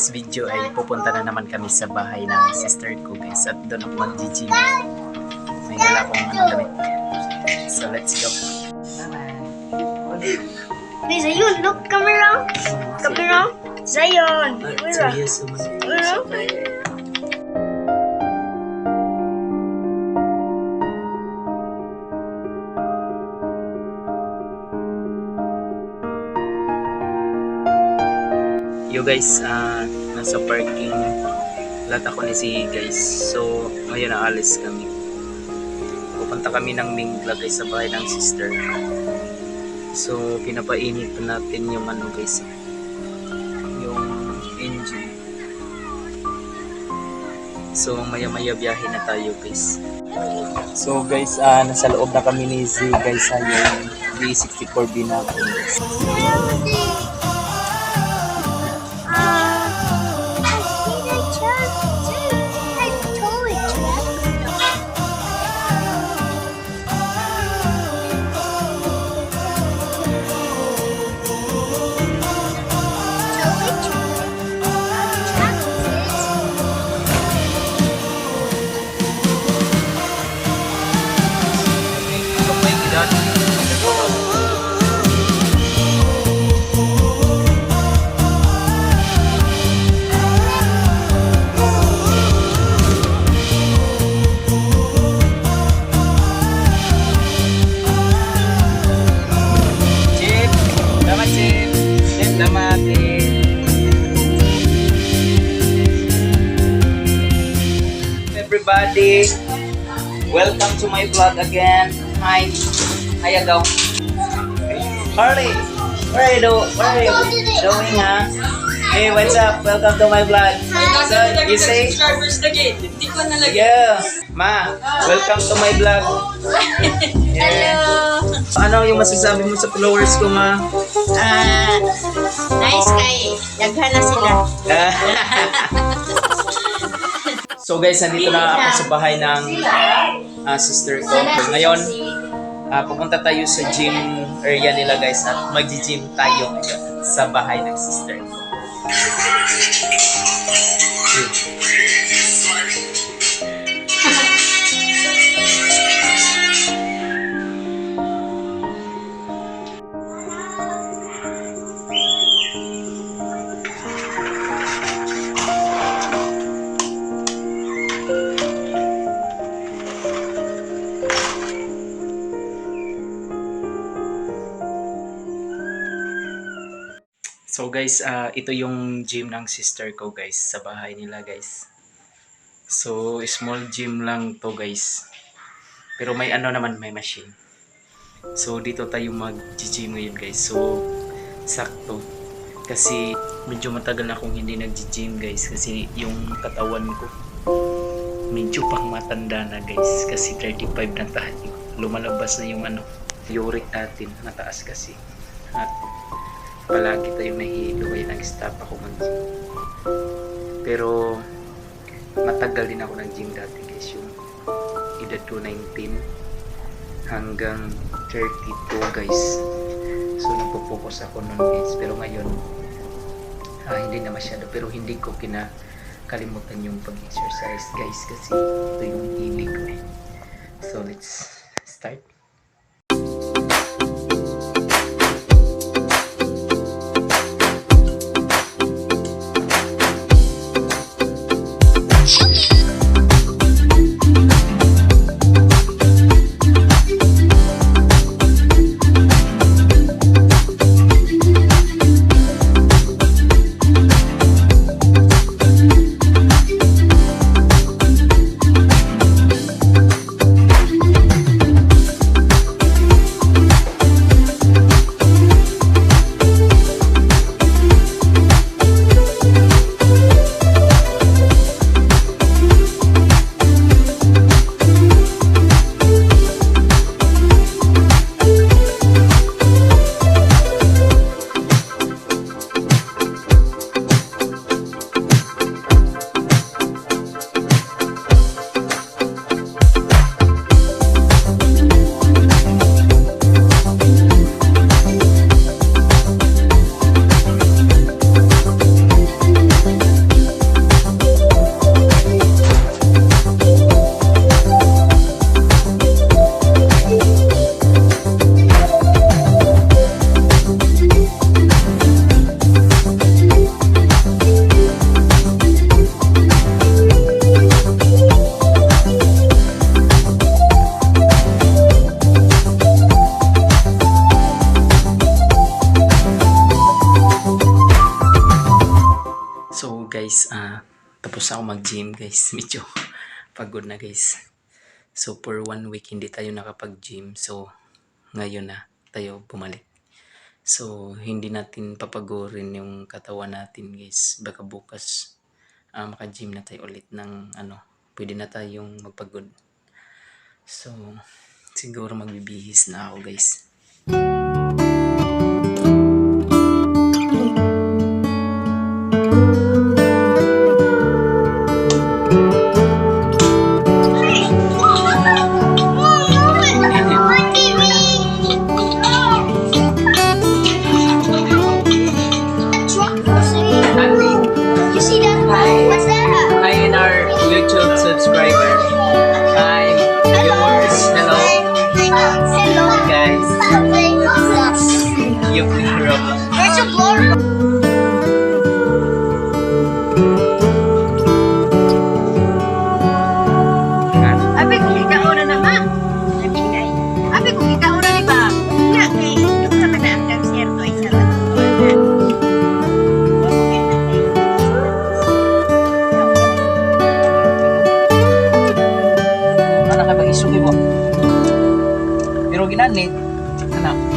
today's video ay pupunta na naman kami sa bahay ng sister ko guys at doon ako mag-gym. May dala akong damit. So let's go. Hey Zion, look, come around. Come around. Zion. Yo guys, nasa parking lot ako ni si guys. So ngayon aalis kami. Pupunta kami ng Mingla guys sa bahay ng sister. So pinapainit pa natin yung ano guys, yung engine. So maya maya biyahe na tayo guys. So guys, nasa loob na kami ni si guys sa yung D64B natin guys. Everybody, welcome to my vlog again. Hi, how you go? Harley, what are you doing, huh? Hey, what's up? Welcome to my vlog. So, you say? Yeah, Ma, welcome to my vlog. Hello. Ano yung masasabi mo sa followers ko, Ma? Nice kay. Daghan na sila. So guys, nandito na ako sa bahay ng sister ko. Ngayon, pupunta tayo sa gym area nila guys at mag-gym tayo ngayon sa bahay ng sister ko. So guys, ito yung gym ng sister ko guys, sa bahay nila guys. So small gym lang to guys. Pero may ano naman, may machine. So dito tayo mag-gym ngayon guys. So sakto. Kasi medyo matagal na akong hindi nag-gym guys. Kasi yung katawan ko medyo pang matanda na guys. Kasi 35 na tayo. Lumalabas na yung ano, uric natin. Mataas kasi. At palagi tayo nahihilo kaya nag-stop ako mag-gym. Pero matagal din ako nag-gym dati guys, yung edad ko 19 hanggang 32 guys. So nagpo-focus ako noon guys, pero ngayon hindi na masyado, pero hindi ko kinakalimutan yung pag-exercise guys kasi ito yung hilig ko eh. So let's start. mag-gym guys. Medyo pagod na guys. So for 1 week hindi tayo nakapag-gym. So ngayon na tayo bumalik. So hindi natin papagurin yung katawan natin guys. Baka bukas maka-gym na tayo ulit ng pwede na tayong magpagod. So siguro magbibihis na ako guys. You see that? What's that? Hi in our YouTube subscriber. Hi viewers. Hello Hello. guys. You play Roblox. Where's your blower? Abi kung ikaw na naman. Abi kung ikaw na di ba? Nga kay yung naman na ang concierto ay sa Anak ka ba isugi mo? Pero ginani. Anak.